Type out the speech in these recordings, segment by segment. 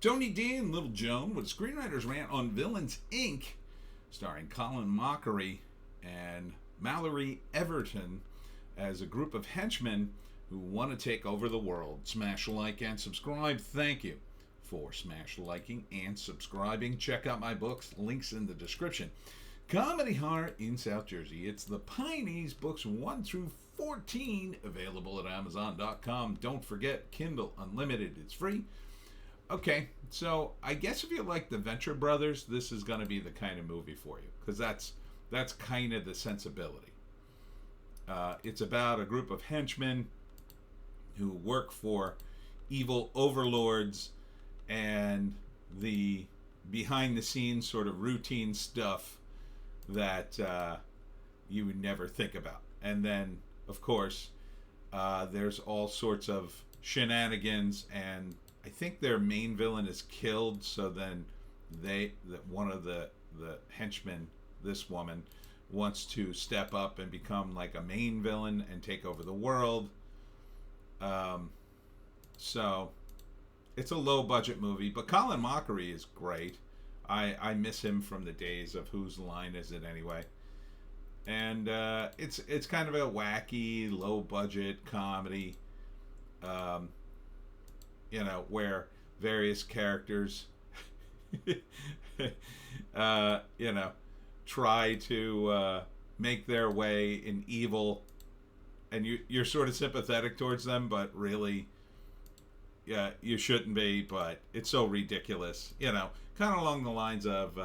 Tony D and Little Joan with Screenwriters Rant on Villains Inc., starring Colin Mochrie and Mallory Everton as a group of henchmen who want to take over the world. Smash like and subscribe. Thank you for smash liking and subscribing. Check out my books, links in the description. Comedy horror in South Jersey. It's the Pineys, books 1 through 14, available at Amazon.com. Don't forget, Kindle Unlimited. It's free. Okay, so I guess if you like the Venture Brothers, this is going to be the kind of movie for you, because that's kind of the sensibility. It's about a group of henchmen who work for evil overlords and the behind-the-scenes sort of routine stuff that you would never think about. And then, of course, there's all sorts of shenanigans, and I think their main villain is killed, so then one of the henchmen, this woman, wants to step up and become like a main villain and take over the world. So it's a low budget movie, but Colin Mochrie is great. I miss him from the days of Whose Line Is It Anyway? And it's kind of a wacky, low budget comedy. Where various characters, try to make their way in evil, and you're sort of sympathetic towards them, but really, yeah, you shouldn't be. But it's so ridiculous, kind of along the lines of,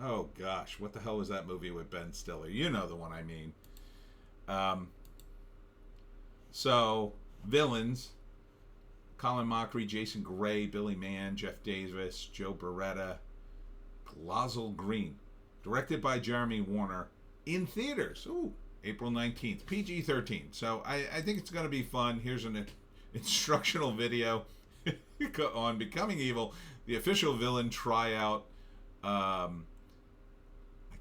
oh gosh, what the hell was that movie with Ben Stiller? You know the one I mean. So villains. Colin Mochrie, Jason Gray, Billy Mann, Jeff Davis, Joe Beretta, Glozell Green. Directed by Jeremy Warner. In theaters. Ooh, April 19th. PG-13. So I think it's going to be fun. Here's an instructional video on Becoming Evil. The official villain tryout. I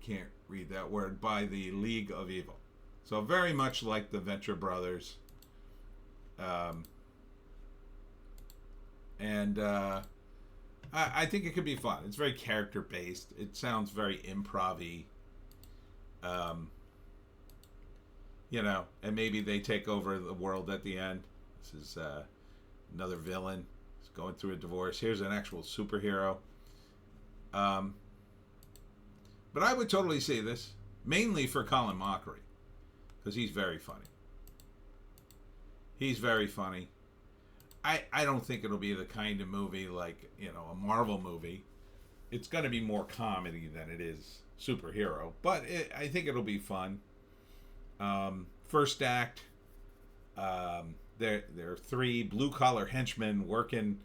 can't read that word. By the League of Evil. So very much like the Venture Brothers. And I think it could be fun. It's very character based. It sounds very improv-y. And maybe they take over the world at the end. This is another villain. He's going through a divorce. Here's an actual superhero. But I would totally see this, mainly for Colin Mochrie, because he's very funny. He's very funny. I don't think it'll be the kind of movie like, a Marvel movie. It's going to be more comedy than it is superhero. But I think it'll be fun. First act, there are 3 blue-collar henchmen working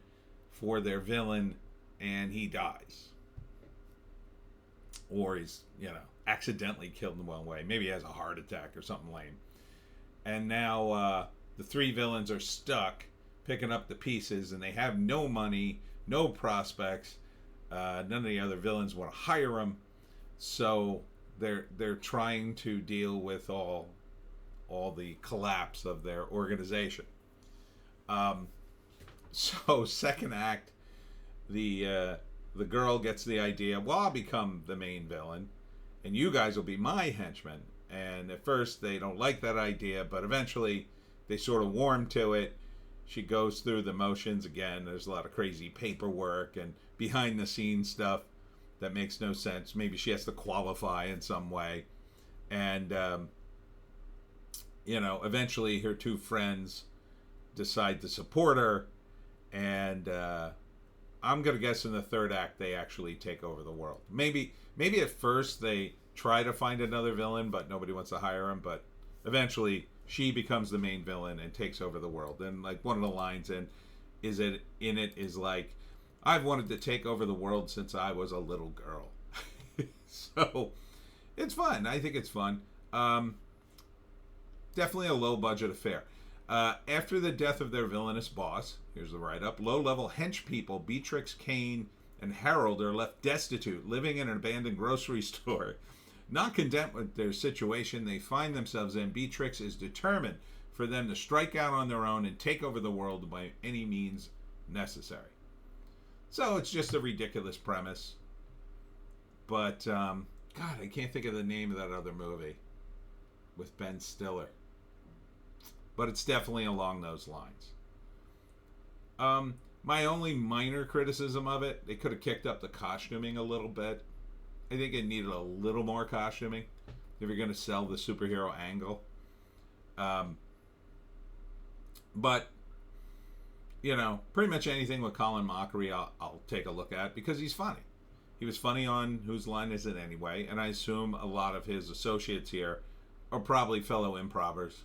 for their villain, and he dies. Or he's, accidentally killed in one way. Maybe he has a heart attack or something lame. And now the 3 villains are stuck picking up the pieces, and they have no money, no prospects. None of the other villains want to hire them, so they're trying to deal with all the collapse of their organization. So second act, the girl gets the idea. Well, I'll become the main villain, and you guys will be my henchmen. And at first they don't like that idea, but eventually they sort of warm to it. She goes through the motions again. There's a lot of crazy paperwork and behind the scenes stuff that makes no sense. Maybe she has to qualify in some way. And, eventually her 2 friends decide to support her. And I'm going to guess in the third act they actually take over the world. Maybe at first they try to find another villain, but nobody wants to hire him. But eventually she becomes the main villain and takes over the world. And like one of the lines is like, I've wanted to take over the world since I was a little girl. So it's fun. I think it's fun. Definitely a low budget affair. After the death of their villainous boss, here's the write-up, low-level hench people Beatrix, Kane, and Harold are left destitute, living in an abandoned grocery store. Not content with their situation they find themselves in, Beatrix is determined for them to strike out on their own and take over the world by any means necessary. So it's just a ridiculous premise. But, God, I can't think of the name of that other movie with Ben Stiller. But it's definitely along those lines. My only minor criticism of it, they could have kicked up the costuming a little bit. I think it needed a little more costuming if you're going to sell the superhero angle. But, you know, pretty much anything with Colin Mochrie I'll take a look at because he's funny. He was funny on Whose Line Is It Anyway? And I assume a lot of his associates here are probably fellow improvers.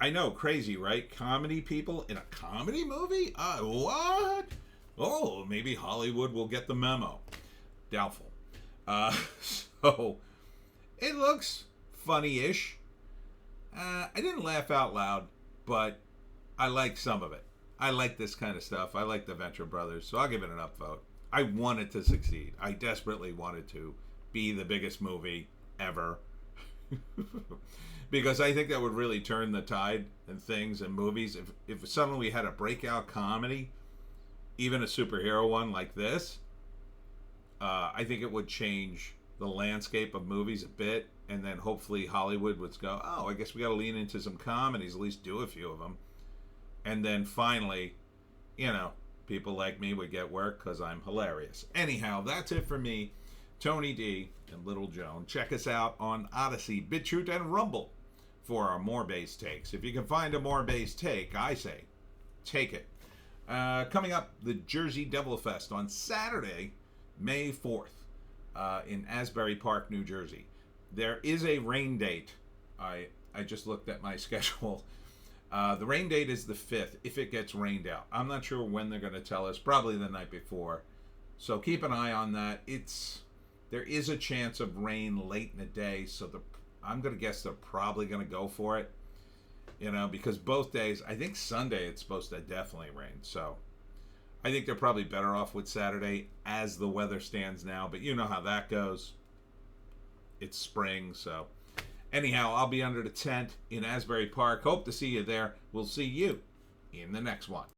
I know, crazy, right? Comedy people in a comedy movie? What? Oh, maybe Hollywood will get the memo. Doubtful. So, it looks funny-ish. I didn't laugh out loud, but I like some of it. I like this kind of stuff. I like the Venture Brothers, so I'll give it an upvote. I want it to succeed. I desperately wanted to be the biggest movie ever. Because I think that would really turn the tide in things and movies. If suddenly we had a breakout comedy, even a superhero one like this, I think it would change the landscape of movies a bit. And then hopefully Hollywood would go, oh, I guess we got to lean into some comedies, at least do a few of them. And then finally, you know, people like me would get work because I'm hilarious. Anyhow, that's it for me, Tony D and Little Joan. Check us out on Odysee, Bitchute, and Rumble for our more base takes. If you can find a more base take, I say, take it. Coming up, the Jersey Devil Fest on Saturday, May 4th, in Asbury Park, New Jersey. There is a rain date. I just looked at my schedule. The rain date is the 5th, if it gets rained out. I'm not sure when they're going to tell us, probably the night before. So keep an eye on that. There is a chance of rain late in the day, so I'm going to guess they're probably going to go for it. You know, because both days, I think Sunday it's supposed to definitely rain. So I think they're probably better off with Saturday as the weather stands now. But you know how that goes. It's spring, so anyhow, I'll be under the tent in Asbury Park. Hope to see you there. We'll see you in the next one.